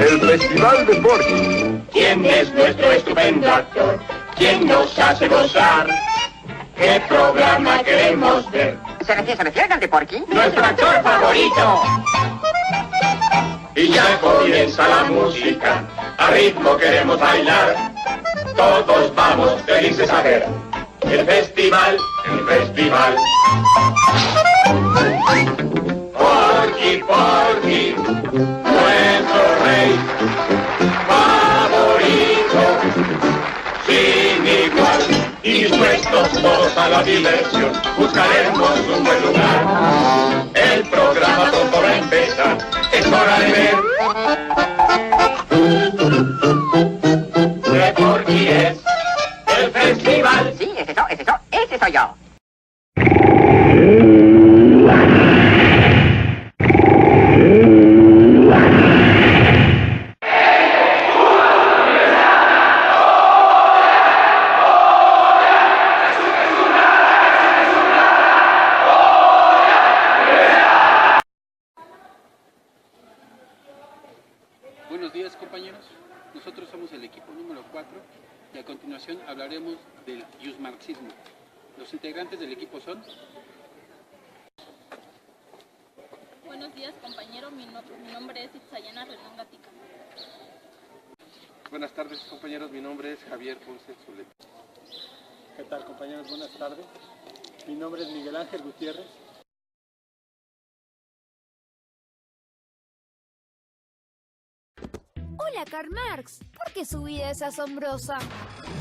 el Festival de Porky. ¿Quién es nuestro estupendo actor? ¿Quién nos hace gozar? ¿Qué programa queremos ver? ¿Se refiere al de Porky? ¡Nuestro actor favorito! Y ya comienza la música, a ritmo queremos bailar. Todos vamos felices a ver el festival, el festival. Porky, Porky, nuestro rey favorito, sin igual, y dispuestos todos a la diversión, buscaremos un buen lugar. El programa pronto va a empezar, es hora de ver. ¿Qué Porky es? El festival. Sí, ese soy yo. Buenos días, compañeros. Nosotros somos el equipo número 4 y a continuación hablaremos del yusmarxismo. Los integrantes del equipo son... Buenos días, compañero. Mi nombre es Itzayana Renán Gatica. Buenas tardes, compañeros. Mi nombre es Javier Ponce Zulet. ¿Qué tal, compañeros? Buenas tardes. Mi nombre es Miguel Ángel Gutiérrez. Hola, Karl Marx. ¿Por qué su vida es asombrosa?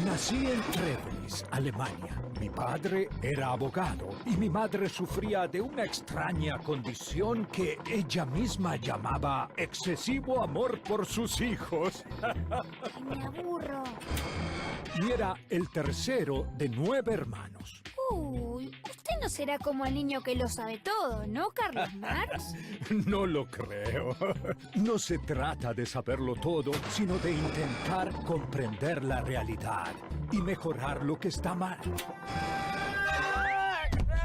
Nací en Treveris, Alemania. Mi padre era abogado y mi madre sufría de una extraña condición que ella misma llamaba excesivo amor por sus hijos. Ay, me aburro. Y era el tercero de 9 hermanos. Uy, usted no será como el niño que lo sabe todo, ¿no, Carlos Marx? No lo creo. No se trata de saberlo todo, sino de intentar comprender la realidad y mejorar lo que está mal.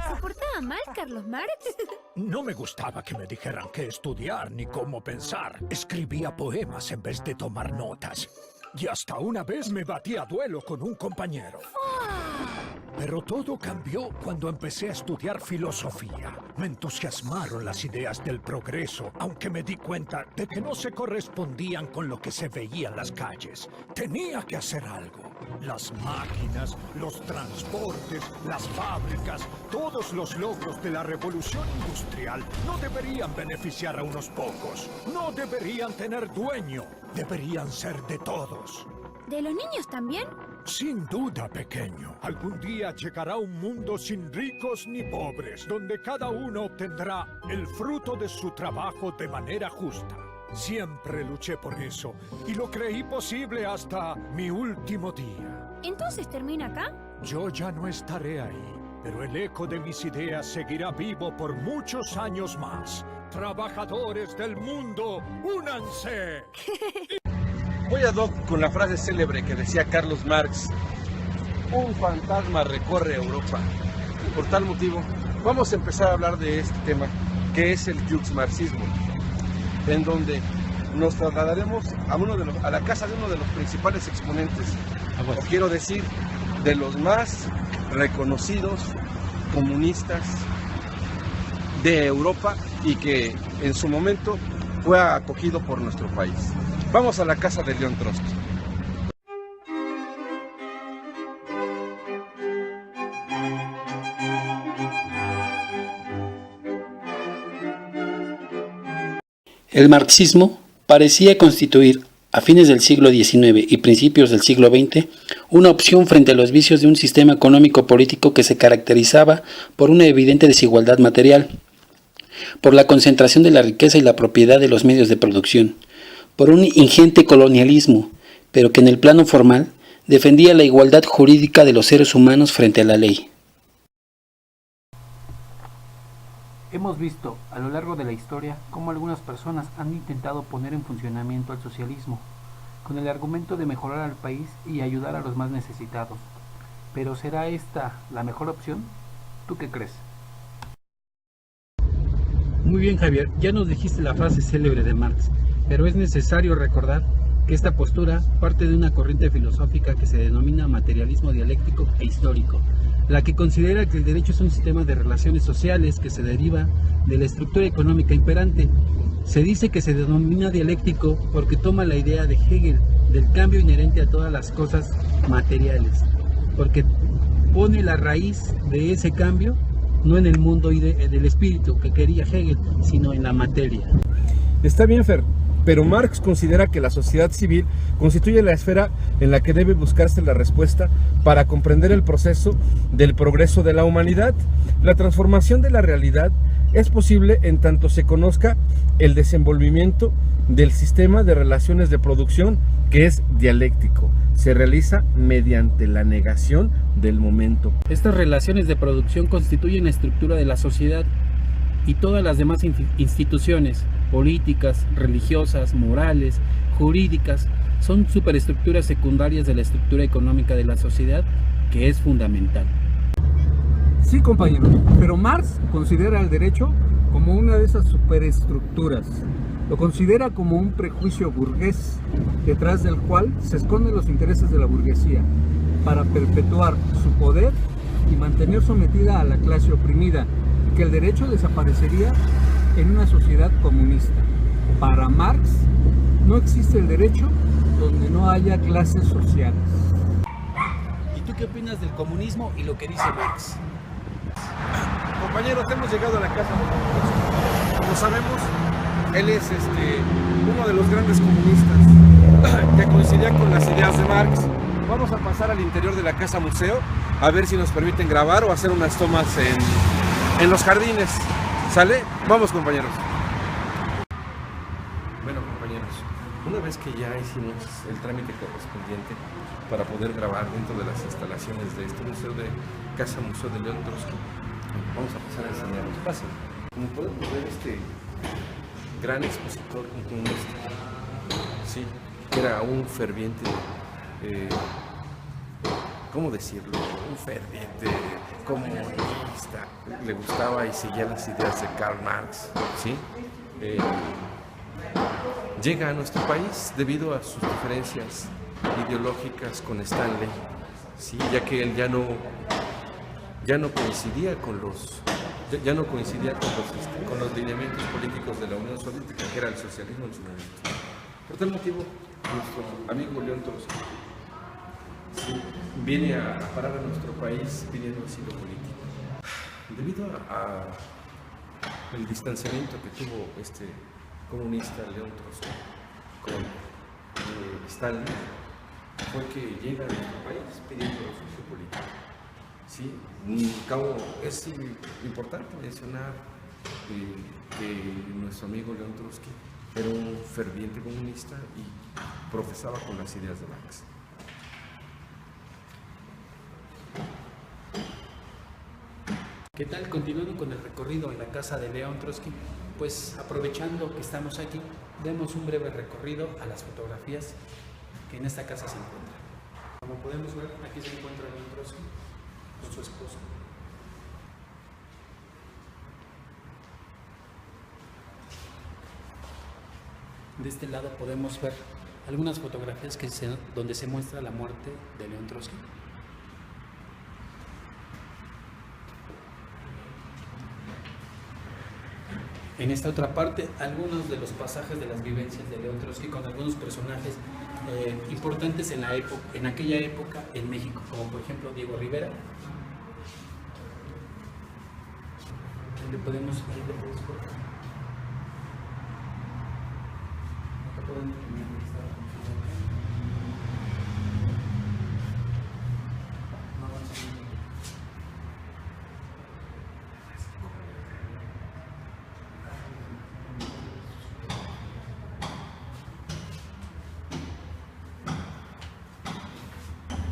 ¿Se portaba mal, Carlos Marx? No me gustaba que me dijeran qué estudiar ni cómo pensar. Escribía poemas en vez de tomar notas. Y hasta una vez me batí a duelo con un compañero. Pero todo cambió cuando empecé a estudiar filosofía. Me entusiasmaron las ideas del progreso, aunque me di cuenta de que no se correspondían con lo que se veía en las calles. Tenía que hacer algo. Las máquinas, los transportes, las fábricas, todos los logros de la revolución industrial no deberían beneficiar a unos pocos. No deberían tener dueño. Deberían ser de todos. ¿De los niños también? Sin duda, pequeño. Algún día llegará un mundo sin ricos ni pobres, donde cada uno obtendrá el fruto de su trabajo de manera justa. Siempre luché por eso, y lo creí posible hasta mi último día. ¿Entonces termina acá? Yo ya no estaré ahí, pero el eco de mis ideas seguirá vivo por muchos años más. Trabajadores del mundo, únanse. Voy ad hoc con la frase célebre que decía Carlos Marx: un fantasma recorre Europa. Y por tal motivo, vamos a empezar a hablar de este tema, que es el yusmarxismo, en donde nos trasladaremos a la casa de uno de los principales exponentes, o quiero decir, de los más reconocidos comunistas de Europa y que en su momento fue acogido por nuestro país. Vamos a la casa de León Trotsky. El marxismo parecía constituir, a fines del siglo XIX y principios del siglo XX, una opción frente a los vicios de un sistema económico-político que se caracterizaba por una evidente desigualdad material, por la concentración de la riqueza y la propiedad de los medios de producción, por un ingente colonialismo, pero que en el plano formal defendía la igualdad jurídica de los seres humanos frente a la ley. Hemos visto a lo largo de la historia cómo algunas personas han intentado poner en funcionamiento el socialismo, con el argumento de mejorar al país y ayudar a los más necesitados. ¿Pero será esta la mejor opción? ¿Tú qué crees? Muy bien, Javier, ya nos dijiste la frase célebre de Marx, pero es necesario recordar que esta postura parte de una corriente filosófica que se denomina materialismo dialéctico e histórico, la que considera que el derecho es un sistema de relaciones sociales que se deriva de la estructura económica imperante. Se dice que se denomina dialéctico porque toma la idea de Hegel del cambio inherente a todas las cosas materiales, porque pone la raíz de ese cambio no en el mundo del espíritu que quería Hegel, sino en la materia. Está bien, Fer, pero Marx considera que la sociedad civil constituye la esfera en la que debe buscarse la respuesta para comprender el proceso del progreso de la humanidad. La transformación de la realidad es posible en tanto se conozca el desenvolvimiento del sistema de relaciones de producción, que es dialéctico. Se realiza mediante la negación del momento. Estas relaciones de producción constituyen la estructura de la sociedad y todas las demás instituciones políticas, religiosas, morales, jurídicas, son superestructuras secundarias de la estructura económica de la sociedad, que es fundamental. Sí, compañeros, pero Marx considera el derecho como una de esas superestructuras. Lo considera como un prejuicio burgués, detrás del cual se esconden los intereses de la burguesía, para perpetuar su poder y mantener sometida a la clase oprimida, y que el derecho desaparecería en una sociedad comunista. Para Marx, no existe el derecho donde no haya clases sociales. ¿Y tú qué opinas del comunismo y lo que dice Marx? Compañeros, hemos llegado a la casa de Marx. Como sabemos, él es uno de los grandes comunistas que coincidía con las ideas de Marx. Vamos a pasar al interior de la casa museo a ver si nos permiten grabar o hacer unas tomas en los jardines. ¿Sale? Vamos, compañeros. Bueno, compañeros, una vez que ya hicimos el trámite correspondiente para poder grabar dentro de las instalaciones de este museo de Casa Museo de León Trotsky, vamos a pasar a enseñarnos. Pasen. Como podemos ver, este gran expositor comunista, sí, era un ferviente, ¿cómo decirlo? Un ferviente comunista. Le gustaba y seguía las ideas de Karl Marx, ¿sí? Llega a nuestro país debido a sus diferencias ideológicas con Stanley, ¿sí? Ya que él ya no coincidía con los lineamientos políticos de la Unión Soviética, que era el socialismo en su momento. Por tal motivo, nuestro amigo León Trotsky, sí, viene a parar a nuestro país pidiendo asilo político. Debido al distanciamiento que tuvo este comunista León Trotsky con Stalin, fue que llega a nuestro país pidiendo refugio político. Sí, es importante mencionar que nuestro amigo León Trotsky era un ferviente comunista y profesaba con las ideas de Marx. ¿Qué tal? Continuando con el recorrido en la casa de León Trotsky, pues aprovechando que estamos aquí, demos un breve recorrido a las fotografías que en esta casa se encuentran. Como podemos ver, aquí se encuentra León Trotsky con su esposa. De este lado podemos ver algunas fotografías donde se muestra la muerte de León Trotsky. En esta otra parte, algunos de los pasajes de las vivencias de León Trotsky con algunos personajes importantes en aquella época en México, como por ejemplo Diego Rivera. Ahí le puedes cortar. Acá podemos estar. No avanza.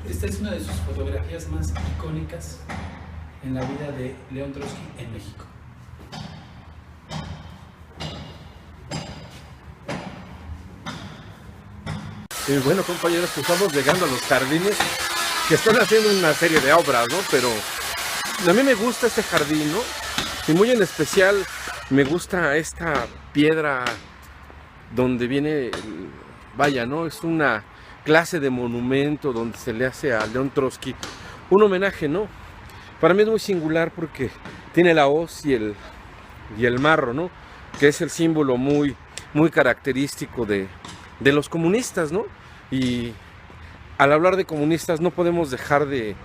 Esta es una de sus fotografías más icónicas en la vida de León Trotsky en México. Y bueno, compañeros, pues estamos llegando a los jardines que están haciendo una serie de obras, ¿no? Pero a mí me gusta este jardín, ¿no? Y muy en especial me gusta esta piedra donde viene, vaya, ¿no? Es una clase de monumento donde se le hace a León Trotsky un homenaje, ¿no? Para mí es muy singular porque tiene la hoz y el marro, ¿no? Que es el símbolo muy característico de los comunistas, ¿no? Y al hablar de comunistas no podemos dejar de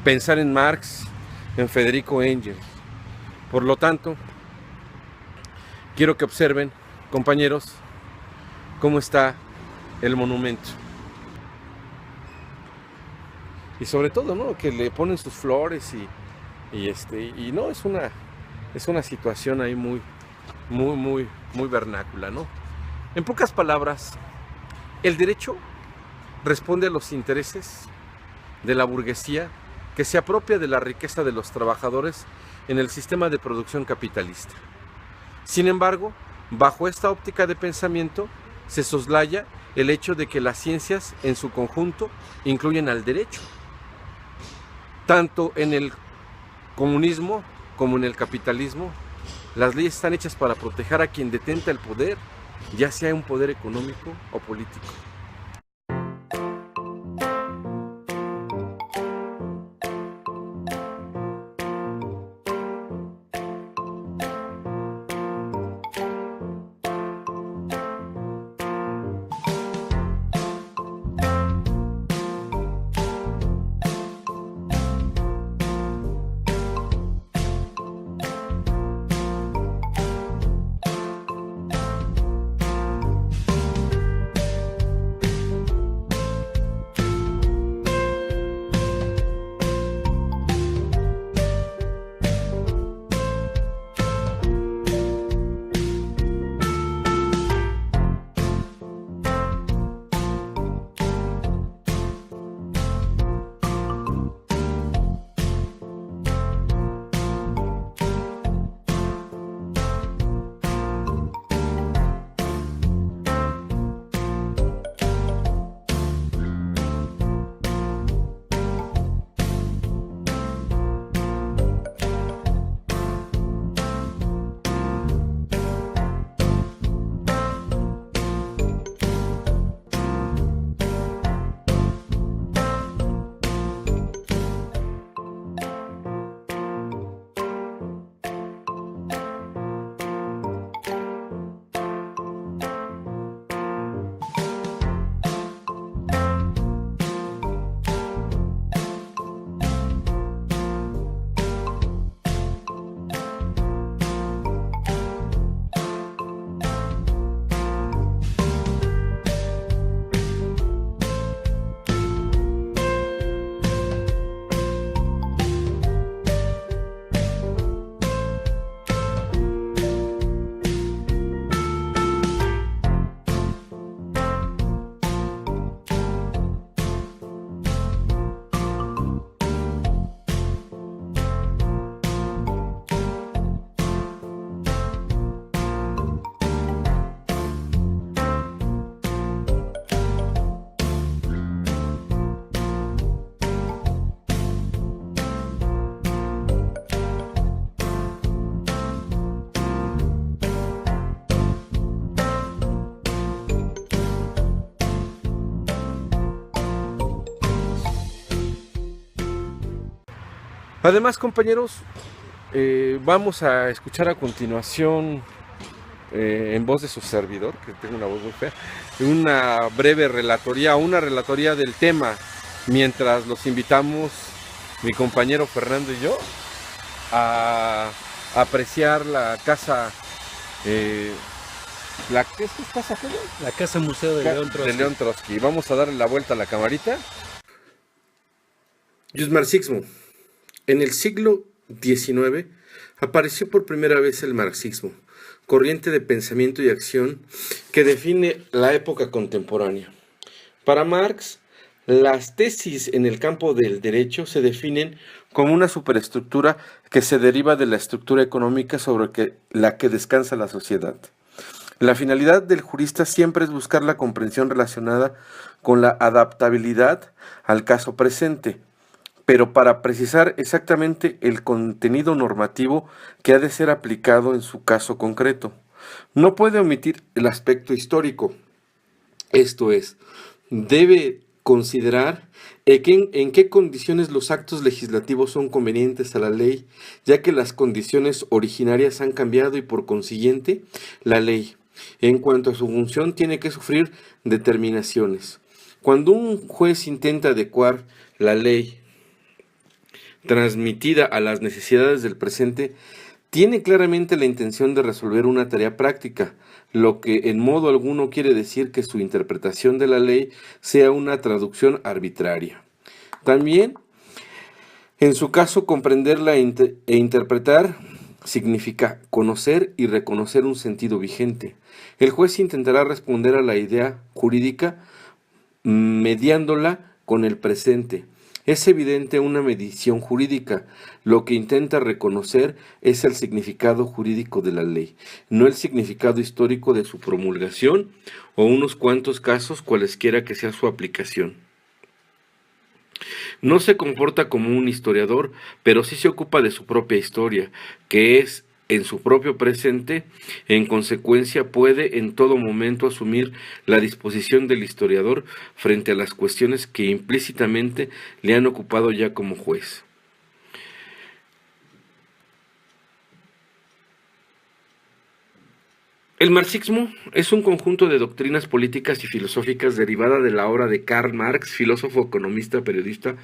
pensar en Marx, en Federico Engels. Por lo tanto, quiero que observen, compañeros, cómo está el monumento. Y sobre todo, ¿no? Que le ponen sus flores y no, es una situación ahí muy vernácula, ¿no? En pocas palabras, el derecho responde a los intereses de la burguesía que se apropia de la riqueza de los trabajadores en el sistema de producción capitalista. Sin embargo, bajo esta óptica de pensamiento, se soslaya el hecho de que las ciencias en su conjunto incluyen al derecho. Tanto en el comunismo como en el capitalismo, las leyes están hechas para proteger a quien detenta el poder, ya sea un poder económico o político. Además, compañeros, vamos a escuchar a continuación, en voz de su servidor, que tengo una voz muy fea, una breve relatoría, del tema, mientras los invitamos, mi compañero Fernando y yo, a apreciar la casa, ¿qué es casa? La Casa Museo de León Trotsky. Vamos a darle la vuelta a la camarita. Marxismo. En el siglo XIX apareció por primera vez el marxismo, corriente de pensamiento y acción que define la época contemporánea. Para Marx, las tesis en el campo del derecho se definen como una superestructura que se deriva de la estructura económica sobre la que descansa la sociedad. La finalidad del jurista siempre es buscar la comprensión relacionada con la adaptabilidad al caso presente, pero para precisar exactamente el contenido normativo que ha de ser aplicado en su caso concreto. no puede omitir el aspecto histórico. Esto es, debe considerar en qué condiciones los actos legislativos son convenientes a la ley, ya que las condiciones originarias han cambiado y por consiguiente la ley, en cuanto a su función, tiene que sufrir determinaciones. Cuando un juez intenta adecuar la ley transmitida a las necesidades del presente, tiene claramente la intención de resolver una tarea práctica, lo que en modo alguno quiere decir que su interpretación de la ley sea una traducción arbitraria. También, en su caso, comprenderla e interpretar significa conocer y reconocer un sentido vigente. El juez intentará responder a la idea jurídica mediándola con el presente. Es evidente una medición jurídica. Lo que intenta reconocer es el significado jurídico de la ley, no el significado histórico de su promulgación o unos cuantos casos cualesquiera que sea su aplicación. No se comporta como un historiador, pero sí se ocupa de su propia historia, que es en su propio presente. En consecuencia, puede en todo momento asumir la disposición del historiador frente a las cuestiones que implícitamente le han ocupado ya como juez. El marxismo es un conjunto de doctrinas políticas y filosóficas derivada de la obra de Karl Marx, filósofo, economista, periodista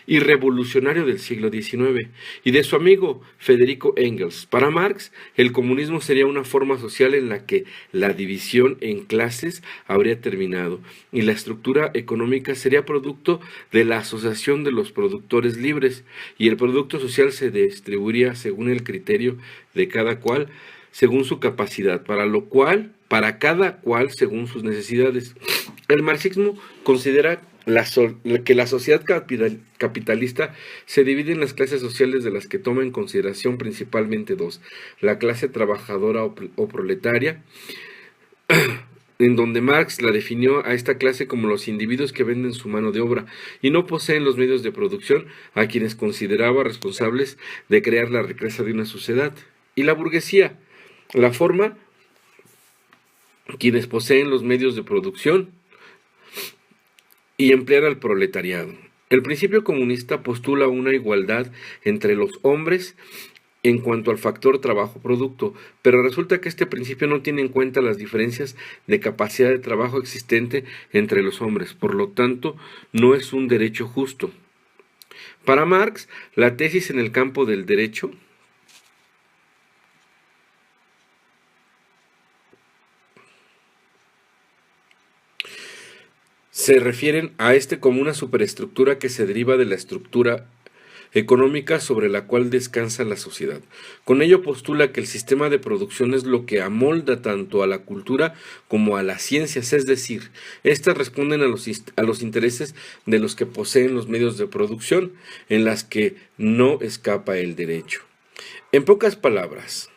y revolucionario del siglo XIX, y de su amigo Federico Engels. Para Marx, el comunismo sería una forma social en la que la división en clases habría terminado, y la estructura económica sería producto de la asociación de los productores libres, y el producto social se distribuiría según el criterio de cada cual, según su capacidad, para cada cual según sus necesidades. El marxismo considera que la sociedad capitalista se divide en las clases sociales, de las que toma en consideración principalmente dos: la clase trabajadora o proletaria, en donde Marx la definió a esta clase como los individuos que venden su mano de obra y no poseen los medios de producción, a quienes consideraba responsables de crear la riqueza de una sociedad; y la burguesía, la forma quienes poseen los medios de producción y emplean al proletariado. El principio comunista postula una igualdad entre los hombres en cuanto al factor trabajo-producto, pero resulta que este principio no tiene en cuenta las diferencias de capacidad de trabajo existente entre los hombres, por lo tanto no es un derecho justo. Para Marx, la tesis en el campo del derecho se refieren a este como una superestructura que se deriva de la estructura económica sobre la cual descansa la sociedad. Con ello postula que el sistema de producción es lo que amolda tanto a la cultura como a las ciencias, es decir, éstas responden a los intereses de los que poseen los medios de producción, en las que no escapa el derecho. En pocas palabras,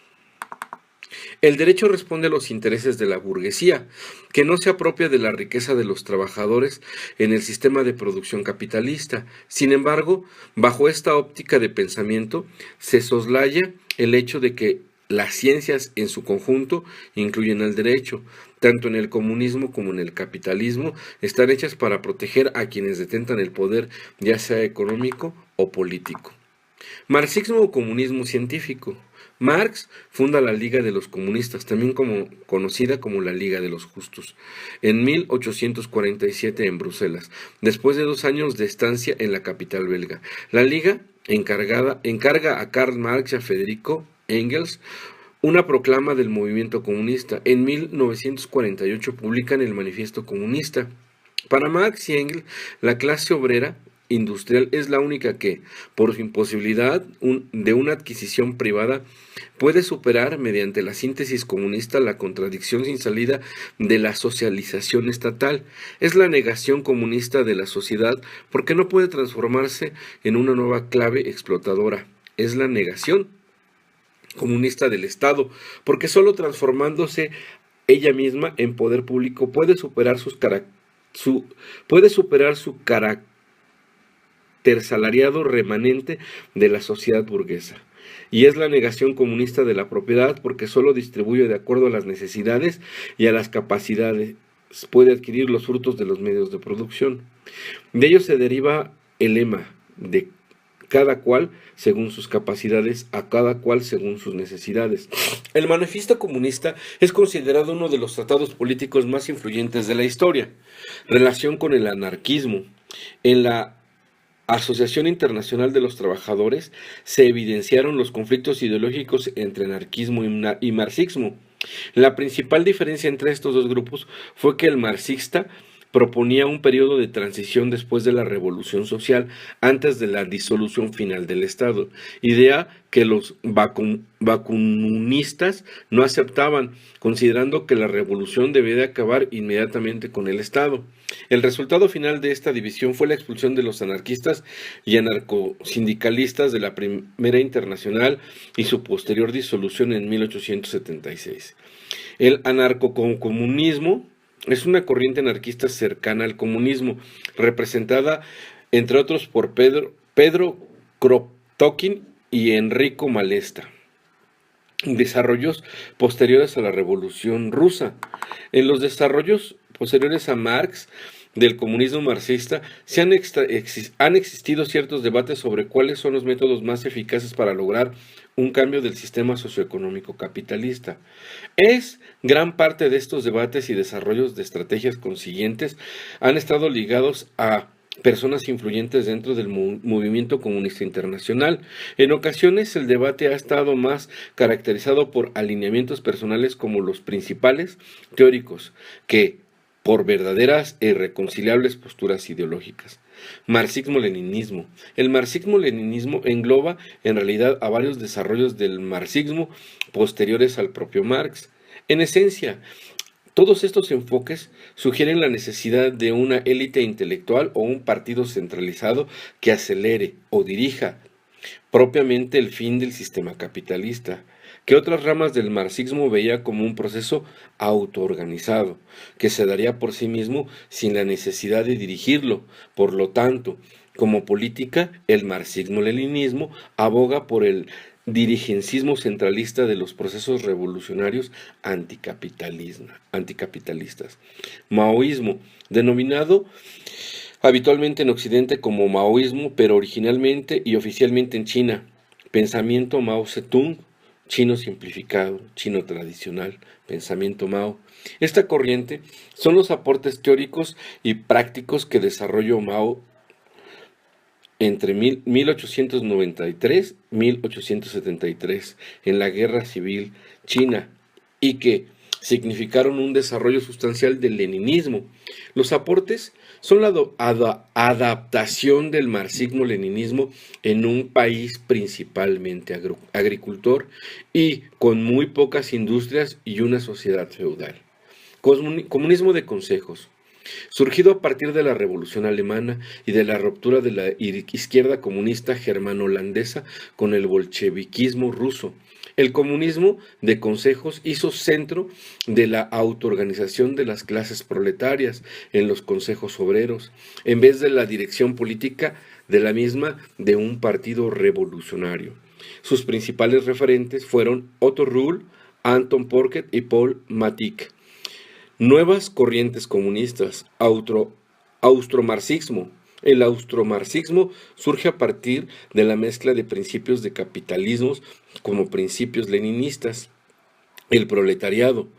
el derecho responde a los intereses de la burguesía, que no se apropia de la riqueza de los trabajadores en el sistema de producción capitalista. Sin embargo, bajo esta óptica de pensamiento, se soslaya el hecho de que las ciencias en su conjunto incluyen al derecho. Tanto en el comunismo como en el capitalismo están hechas para proteger a quienes detentan el poder, ya sea económico o político. Marxismo o comunismo científico. Marx funda la Liga de los Comunistas, también conocida como la Liga de los Justos, en 1847 en Bruselas, después de 2 años de estancia en la capital belga. La Liga encarga a Karl Marx y a Federico Engels una proclama del movimiento comunista. En 1948 publican el Manifiesto Comunista. Para Marx y Engels, la clase obrera industrial es la única que, por su imposibilidad de una adquisición privada, puede superar mediante la síntesis comunista la contradicción sin salida de la socialización estatal. Es la negación comunista de la sociedad porque no puede transformarse en una nueva clave explotadora. Es la negación comunista del Estado porque solo transformándose ella misma en poder público puede superar su carácter salariado remanente de la sociedad burguesa. y es la negación comunista de la propiedad porque solo distribuye de acuerdo a las necesidades y a las capacidades, puede adquirir los frutos de los medios de producción. De ello se deriva el lema de cada cual según sus capacidades, a cada cual según sus necesidades. El Manifiesto Comunista es considerado uno de los tratados políticos más influyentes de la historia. Relación con el anarquismo. En la Asociación Internacional de los Trabajadores se evidenciaron los conflictos ideológicos entre anarquismo y marxismo. La principal diferencia entre estos dos grupos fue que el marxista proponía un periodo de transición después de la revolución social, antes de la disolución final del Estado, idea que los bakunistas no aceptaban, considerando que la revolución debía de acabar inmediatamente con el Estado. El resultado final de esta división fue la expulsión de los anarquistas y anarcosindicalistas de la Primera Internacional y su posterior disolución en 1876. El anarcocomunismo es una corriente anarquista cercana al comunismo, representada, entre otros, por Pedro Kropotkin y Enrico Malatesta. Desarrollos posteriores a la Revolución Rusa. En los desarrollos posteriores a Marx del comunismo marxista han existido ciertos debates sobre cuáles son los métodos más eficaces para lograr un cambio del sistema socioeconómico capitalista. Gran parte de estos debates y desarrollos de estrategias consiguientes han estado ligados a personas influyentes dentro del movimiento comunista internacional. En ocasiones el debate ha estado más caracterizado por alineamientos personales como los principales teóricos que por verdaderas e irreconciliables posturas ideológicas. Marxismo-leninismo. El marxismo-leninismo engloba en realidad a varios desarrollos del marxismo posteriores al propio Marx. En esencia, todos estos enfoques sugieren la necesidad de una élite intelectual o un partido centralizado que acelere o dirija propiamente el fin del sistema capitalista, que otras ramas del marxismo veía como un proceso autoorganizado, que se daría por sí mismo sin la necesidad de dirigirlo. Por lo tanto, como política, el marxismo-leninismo aboga por el dirigencismo centralista de los procesos revolucionarios anticapitalistas. Maoísmo, denominado habitualmente en Occidente como maoísmo, pero originalmente y oficialmente en China, pensamiento Mao Zedong, chino simplificado, chino tradicional, pensamiento Mao. Esta corriente son los aportes teóricos y prácticos que desarrolló Mao entre 1893 y 1873 en la Guerra Civil China y que significaron un desarrollo sustancial del leninismo. Los aportes son la adaptación del marxismo-leninismo en un país principalmente agricultor y con muy pocas industrias y una sociedad feudal. Comunismo de consejos. Surgido a partir de la Revolución Alemana y de la ruptura de la izquierda comunista germano-holandesa con el bolcheviquismo ruso, el comunismo de consejos hizo centro de la autoorganización de las clases proletarias en los consejos obreros, en vez de la dirección política de la misma de un partido revolucionario. Sus principales referentes fueron Otto Ruhl, Anton Porket y Paul Matic. Nuevas corrientes comunistas. Austromarxismo. El austromarxismo surge a partir de la mezcla de principios de capitalismos como principios leninistas. El proletariado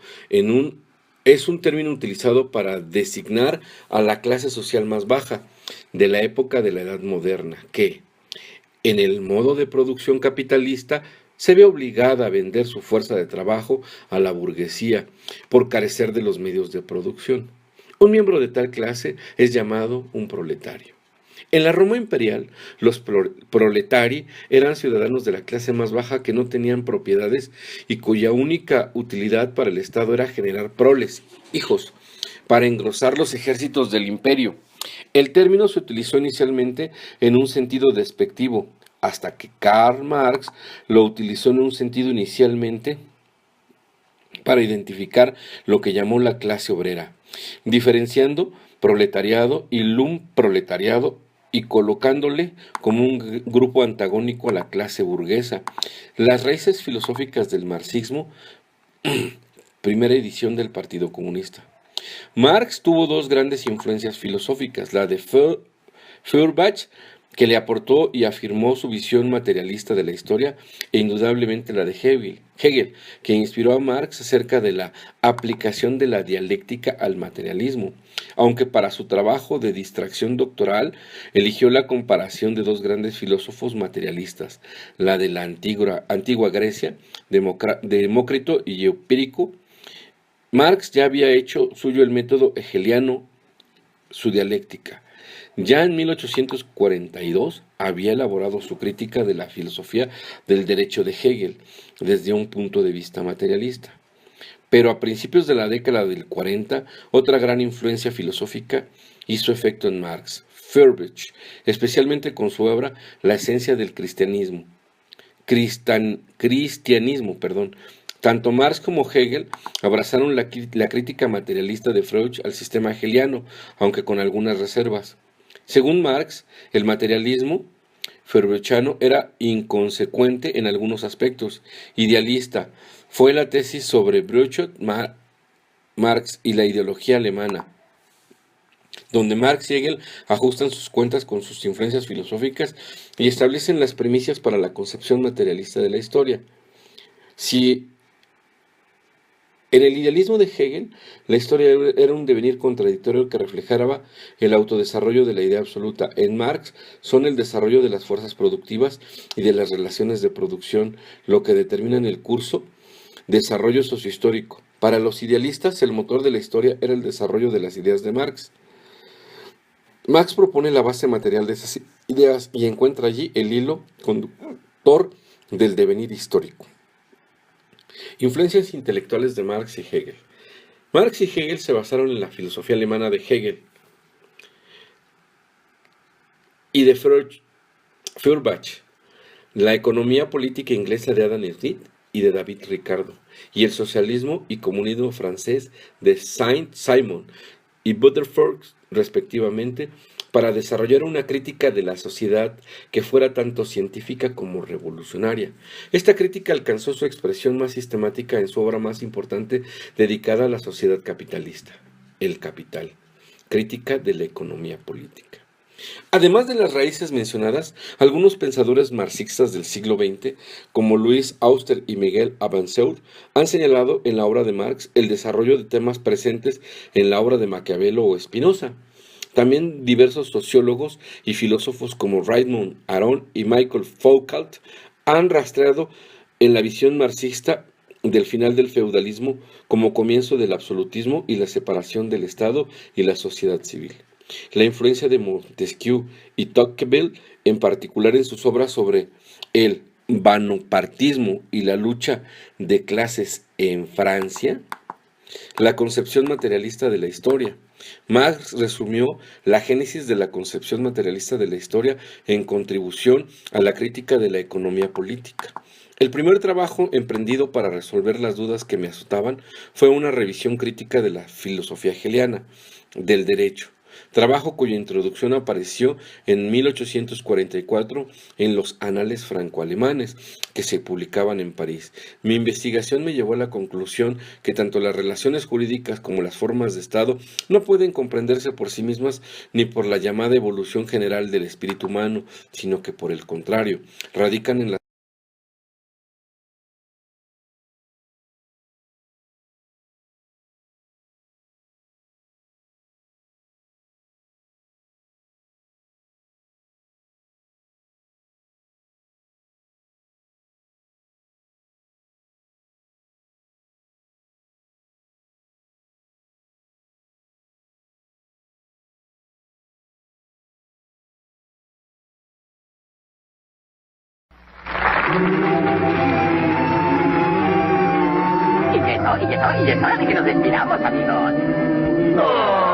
es un término utilizado para designar a la clase social más baja de la época de la Edad Moderna, que, en el modo de producción capitalista, se ve obligada a vender su fuerza de trabajo a la burguesía por carecer de los medios de producción. Un miembro de tal clase es llamado un proletario. En la Roma imperial, los proletari eran ciudadanos de la clase más baja que no tenían propiedades y cuya única utilidad para el Estado era generar proles, hijos, para engrosar los ejércitos del imperio. El término se utilizó inicialmente en un sentido despectivo, hasta que Karl Marx lo utilizó en un sentido inicialmente para identificar lo que llamó la clase obrera, diferenciando proletariado y lumproletariado y colocándole como un grupo antagónico a la clase burguesa. Las raíces filosóficas del marxismo, primera edición del Partido Comunista. Marx tuvo dos grandes influencias filosóficas, la de Feuerbach, que le aportó y afirmó su visión materialista de la historia, e indudablemente la de Hegel, que inspiró a Marx acerca de la aplicación de la dialéctica al materialismo, aunque para su trabajo de distracción doctoral eligió la comparación de dos grandes filósofos materialistas, la de la antigua Grecia, Demócrito y Eupírico. Marx ya había hecho suyo el método hegeliano, su dialéctica. Ya en 1842 había elaborado su crítica de la filosofía del derecho de Hegel desde un punto de vista materialista. Pero a principios de la década del 40, otra gran influencia filosófica hizo efecto en Marx, Feuerbach, especialmente con su obra La esencia del cristianismo. Tanto Marx como Hegel abrazaron la crítica materialista de Freud al sistema hegeliano, aunque con algunas reservas. Según Marx, el materialismo feuerbachano era inconsecuente en algunos aspectos, idealista. Fue la tesis sobre Breuer, Marx y la ideología alemana, donde Marx y Hegel ajustan sus cuentas con sus influencias filosóficas y establecen las premisas para la concepción materialista de la historia. En el idealismo de Hegel, la historia era un devenir contradictorio que reflejaba el autodesarrollo de la idea absoluta. En Marx son el desarrollo de las fuerzas productivas y de las relaciones de producción lo que determinan el curso desarrollo sociohistórico. Para los idealistas, el motor de la historia era el desarrollo de las ideas de Marx. Marx propone la base material de esas ideas y encuentra allí el hilo conductor del devenir histórico. Influencias intelectuales de Marx y Hegel. Marx y Hegel se basaron en la filosofía alemana de Hegel y de Feuerbach, la economía política inglesa de Adam Smith y de David Ricardo, y el socialismo y comunismo francés de Saint-Simon y Rutherford, respectivamente, para desarrollar una crítica de la sociedad que fuera tanto científica como revolucionaria. Esta crítica alcanzó su expresión más sistemática en su obra más importante dedicada a la sociedad capitalista, El Capital, crítica de la economía política. Además de las raíces mencionadas, algunos pensadores marxistas del siglo XX, como Louis Auster y Miguel Abanseur, han señalado en la obra de Marx el desarrollo de temas presentes en la obra de Maquiavelo o Spinoza. También diversos sociólogos y filósofos como Raymond Aron y Michael Foucault han rastreado en la visión marxista del final del feudalismo como comienzo del absolutismo y la separación del Estado y la sociedad civil. La influencia de Montesquieu y Tocqueville, en particular en sus obras sobre el bonapartismo y la lucha de clases en Francia, la concepción materialista de la historia. Marx resumió la génesis de la concepción materialista de la historia en contribución a la crítica de la economía política. El primer trabajo emprendido para resolver las dudas que me azotaban fue una revisión crítica de la filosofía hegeliana del derecho, trabajo cuya introducción apareció en 1844 en los Anales franco-alemanes que se publicaban en París. Mi investigación me llevó a la conclusión que tanto las relaciones jurídicas como las formas de Estado no pueden comprenderse por sí mismas ni por la llamada evolución general del espíritu humano, sino que por el contrario, radican en la Y es hora de que nos despidamos, amigos.